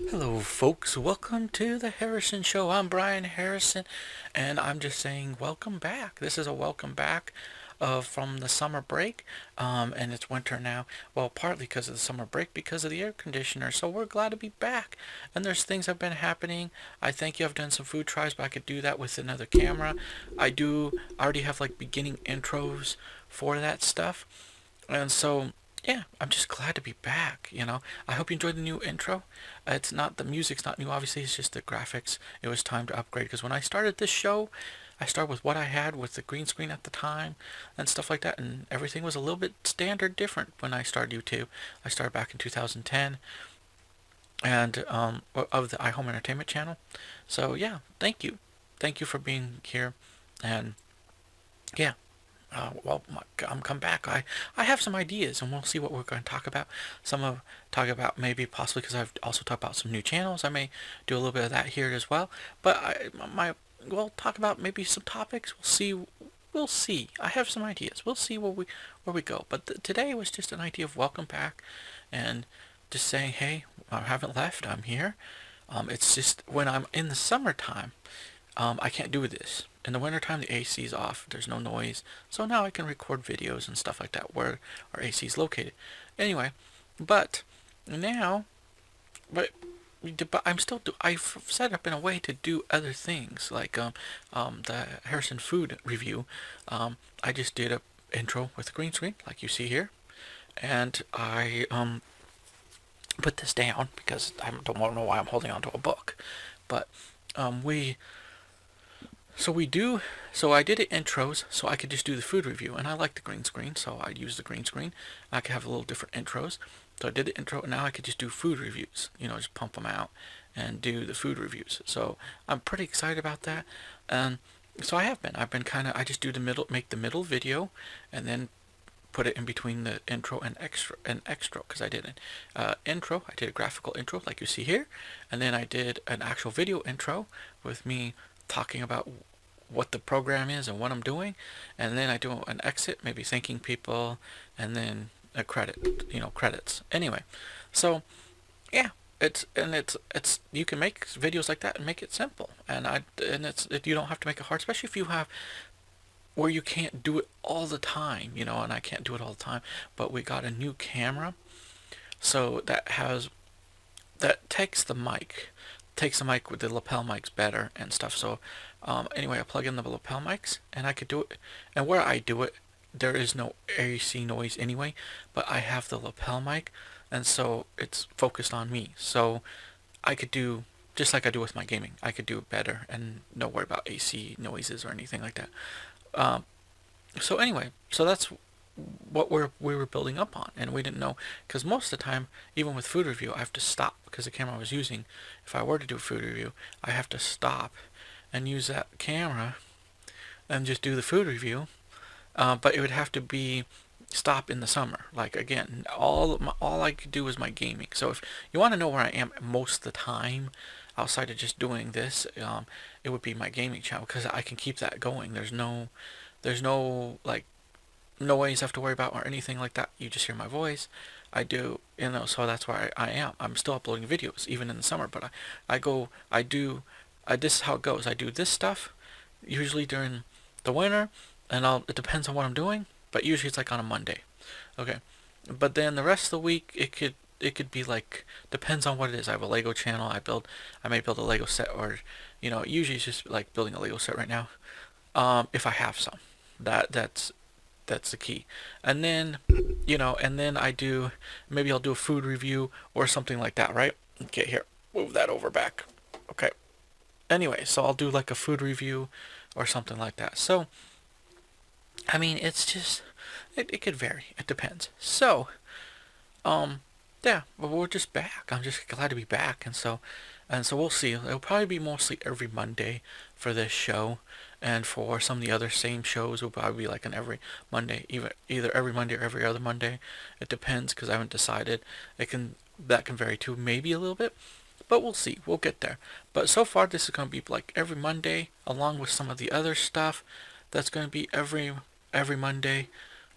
Hello, folks. Welcome to the Harrison Show. I'm Brian Harrison, and I'm just saying welcome back. This is a welcome back from the summer break, and it's winter now. Well, partly because of the summer break, because of the air conditioner. So we're glad to be back. And there's things have been happening. I thank you. I've done some food tries, but I could do that with another camera. I already have like beginning intros for that stuff, and so. Yeah, I'm just glad to be back. I hope you enjoyed the new intro. It's not, the music's not new, obviously, it's just the graphics. It was time to upgrade because when I started this show, I started with what I had with the green screen at the time and stuff like that, and everything was a little bit standard different when I started YouTube. I started back in 2010 and of the iHome Entertainment channel. So yeah, thank you. Thank you for being here, and yeah, I'm come back. I have some ideas, and we'll see what we're going to talk about. Talk about maybe possibly because I've also talked about some new channels. I may do a little bit of that here as well. But we'll talk about maybe some topics. We'll see. We'll see. I have some ideas. We'll see where we go. But today was just an idea of welcome back, and just saying, hey, I haven't left. I'm here. It's just when I'm in the summertime. I can't do this. In the wintertime, the AC is off. There's no noise. So now I can record videos and stuff like that where our AC is located. Anyway, but now, but, but I've set up in a way to do other things, like the Harrison food review. I just did a intro with a green screen, like you see here. And I put this down because I don't want to know why I'm holding onto a book. But we so we do, so I did it intros so I could just do the food review, and I like the green screen, so I used the green screen. I could have a little different intros. So I did the intro, and now I could just do food reviews, just pump them out and do the food reviews. So I'm pretty excited about that. And so I've been I just do the middle, make the middle video, and then put it in between the intro and extra, because I did an intro, I did a graphical intro like you see here, and then I did an actual video intro with me talking about what the program is and what I'm doing, and then I do an exit, maybe thanking people, and then a credits. Anyway, so yeah, it's you can make videos like that and make it simple, and you don't have to make it hard, especially if you have where you can't do it all the time, and I can't do it all the time, but we got a new camera, so that takes the mic with the lapel mics better and stuff. So anyway, I plug in the lapel mics and I could do it. And where I do it, there is no AC noise anyway, but I have the lapel mic, and so it's focused on me. So I could do just like I do with my gaming. I could do it better and no worry about AC noises or anything like that. So anyway, so that's what we were building up on, and we didn't know, because most of the time, even with food review, I have to stop because the camera I was using, if I were to do a food review, I have to stop and use that camera and just do the food review, but it would have to be stop in the summer. Like again, all I could do is my gaming. So if you want to know where I am most of the time outside of just doing this, it would be my gaming channel, because I can keep that going. There's no like noise I have to worry about or anything like that. You just hear my voice. I do, so that's where I am. I'm still uploading videos even in the summer, but this is how it goes. I do this stuff usually during the winter, and it depends on what I'm doing, but usually it's like on a Monday. Okay. But then the rest of the week it could be like, depends on what it is. I have a Lego channel. I may build a Lego set, or usually it's just like building a Lego set right now. If I have some. That's the key. And then maybe I'll do a food review or something like that, right? Okay, here. Move that over back. Okay. anyway, so I'll do like a food review or something like that. So, I mean, it's just, it could vary. It depends. So, um, yeah, but we're just back. I'm just glad to be back, and so we'll see. It'll probably be mostly every Monday for this show, and for some of the other same shows, will probably be like an every Monday, either every Monday or every other Monday. It depends because I haven't decided. That can vary too, maybe a little bit, but we'll see. We'll get there. But so far, this is going to be like every Monday, along with some of the other stuff. That's going to be every Monday,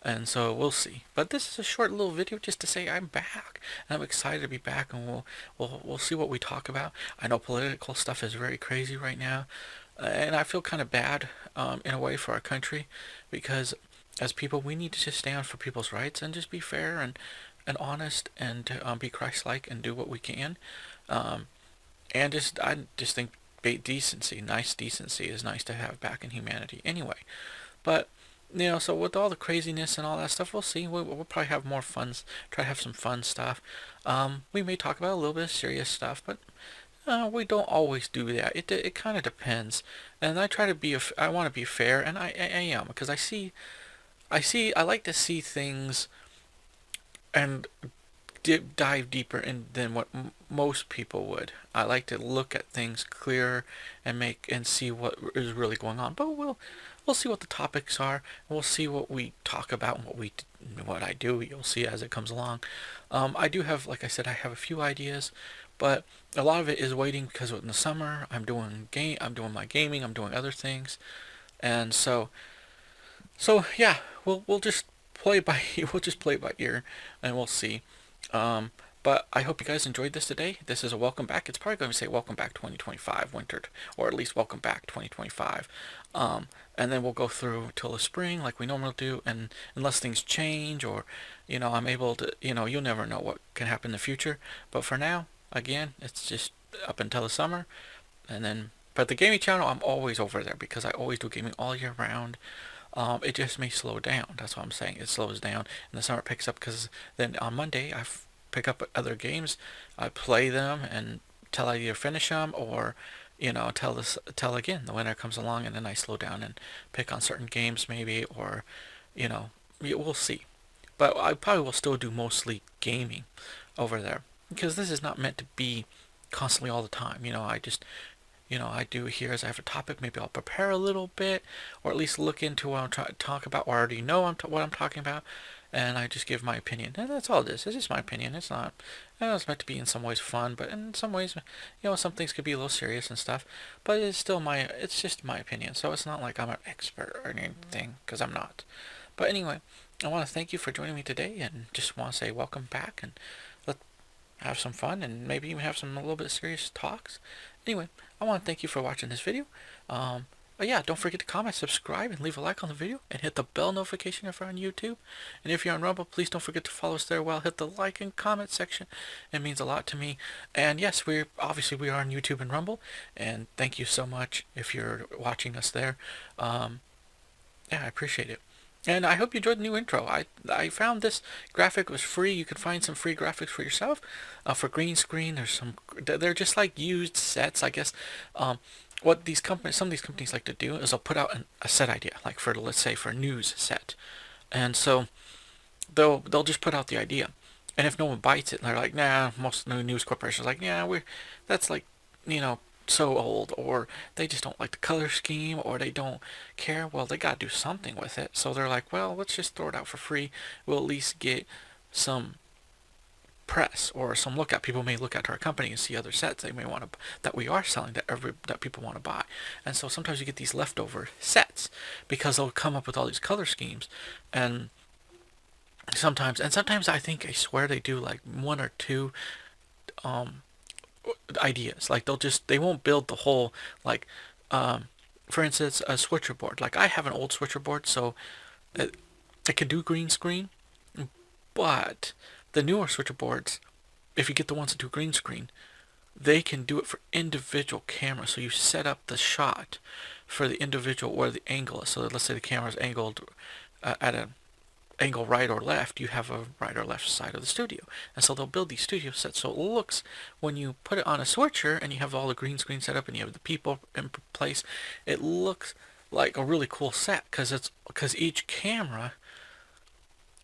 and so we'll see. But this is a short little video just to say I'm back, and I'm excited to be back, and we'll see what we talk about. I know political stuff is very crazy right now, and I feel kind of bad in a way for our country, because as people we need to just stand for people's rights and just be fair and honest and be Christ-like and do what we can. Um, and I just think decency, nice decency, is nice to have back in humanity. Anyway, but so with all the craziness and all that stuff, we'll see. We'll probably have more fun. Try to have some fun stuff. We may talk about a little bit of serious stuff, but we don't always do that. It kind of depends. And I try to be. I want to be fair, and I am, because I like to see things and dive deeper than what most people would. I like to look at things clearer and see what is really going on. But we'll see what the topics are, and we'll see what we talk about and what I do. You'll see as it comes along. I do have, like I said, I have a few ideas, but a lot of it is waiting because in the summer I'm doing my gaming, I'm doing other things, and yeah, we'll just play by we'll just play by ear, and we'll see. Um, but I hope you guys enjoyed this today. This is a welcome back. It's probably going to say welcome back 2025 wintered, or at least welcome back 2025. And then we'll go through till the spring like we normally do, and unless things change or, I'm able to, you'll never know what can happen in the future. But for now, again, it's just up until the summer, and then, but the gaming channel, I'm always over there because I always do gaming all year round. It just may slow down. That's what I'm saying. It slows down, and the summer picks up because then on Monday pick up other games, I play them and till I either finish them or, till again the winter comes along, and then I slow down and pick on certain games maybe, or, we'll see. But I probably will still do mostly gaming over there because this is not meant to be constantly all the time. I do here as I have a topic. Maybe I'll prepare a little bit, or at least look into what I'm trying to talk about, or I already know what I'm talking about, and I just give my opinion. And that's all it is. It's just my opinion. It's not. It's meant to be in some ways fun, but in some ways, some things could be a little serious and stuff. But it's still It's just my opinion. So it's not like I'm an expert or anything, because I'm not. But anyway, I want to thank you for joining me today, and just want to say welcome back, and let's have some fun, and maybe even have some a little bit of serious talks. Anyway, I want to thank you for watching this video. But yeah, don't forget to comment, subscribe, and leave a like on the video, and hit the bell notification if you're on YouTube. And if you're on Rumble, please don't forget to follow us there. Well, hit the like and comment section. It means a lot to me. And yes, we are on YouTube and Rumble. And thank you so much if you're watching us there. Yeah, I appreciate it. And I hope you enjoyed the new intro. I found this graphic was free. You could find some free graphics for yourself. For green screen, they're just like used sets, I guess. What some of these companies like to do is they'll put out a set idea, like let's say for a news set, and so they'll just put out the idea, and if no one bites it, they're like, nah. Most new news corporations are like, yeah, that's like, so old, or they just don't like the color scheme, or they don't care. Well, they gotta do something with it, so they're like, well, let's just throw it out for free. We'll at least get some press or some look at. People may look at our company and see other sets they may want to that we are selling that people want to buy. And so sometimes you get these leftover sets because they'll come up with all these color schemes, and sometimes I swear they do like one or two ideas. Like they won't build the whole, like, for instance, a switcher board. Like I have an old switcher board, so it can do green screen, but the newer switcher boards, if you get the ones that do green screen, they can do it for individual cameras. So you set up the shot for the individual where the angle is. So let's say the camera is angled at angle right or left, you have a right or left side of the studio. And so they'll build these studio sets so it looks, when you put it on a switcher and you have all the green screen set up and you have the people in place, it looks like a really cool set because each camera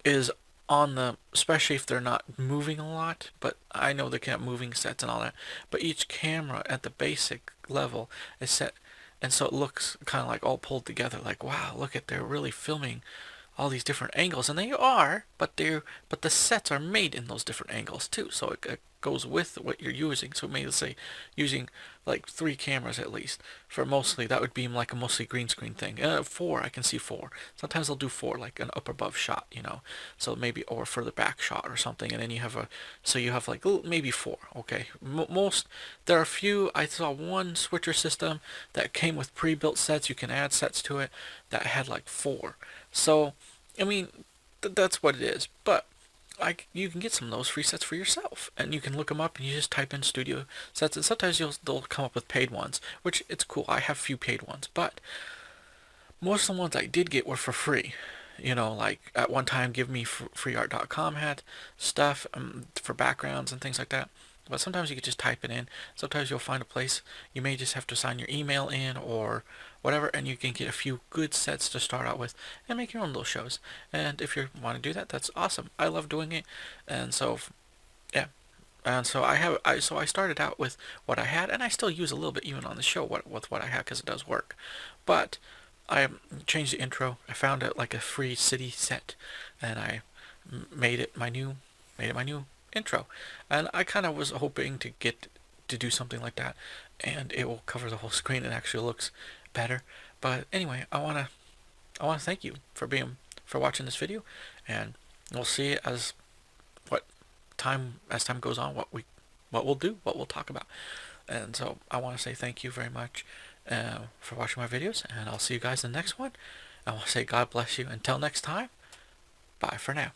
is on the, especially if they're not moving a lot, but I know they can have moving sets and all that, but each camera at the basic level is set, and so it looks kind of like all pulled together, like, wow, look at, they're really filming all these different angles, and they are, but the sets are made in those different angles too, so it goes with what you're using. So maybe let's say using like 3 cameras at least for mostly, that would be like a mostly green screen thing. 4, I can see 4. Sometimes they'll do 4, like an up above shot, so maybe, or for the back shot or something, and then you have so you have like maybe 4. Okay, most, there are a few. I saw one switcher system that came with pre-built sets. You can add sets to it that had like 4. So, I mean, that's what it is. But you can get some of those free sets for yourself, and you can look them up, and you just type in studio sets, and sometimes they'll come up with paid ones, which it's cool. I have few paid ones, but most of the ones I did get were for free. Like at one time, GiveMeFreeArt.com had stuff for backgrounds and things like that. But sometimes you could just type it in. Sometimes you'll find a place. You may just have to sign your email in or whatever, and you can get a few good sets to start out with and make your own little shows. And if you want to do that, that's awesome. I love doing it. And so, yeah. And so I started out with what I had, and I still use a little bit even on the show with what I have because it does work. But I changed the intro. I found it like a free city set, and I made it my new intro. And I kind of was hoping to get to do something like that, and it will cover the whole screen and actually looks better. But anyway, I wanna thank you for watching this video, and we'll see as time goes on what we'll do, what we'll talk about. And so I want to say thank you very much for watching my videos, and I'll see you guys in the next one. I want to say God bless you. Until next time, bye for now.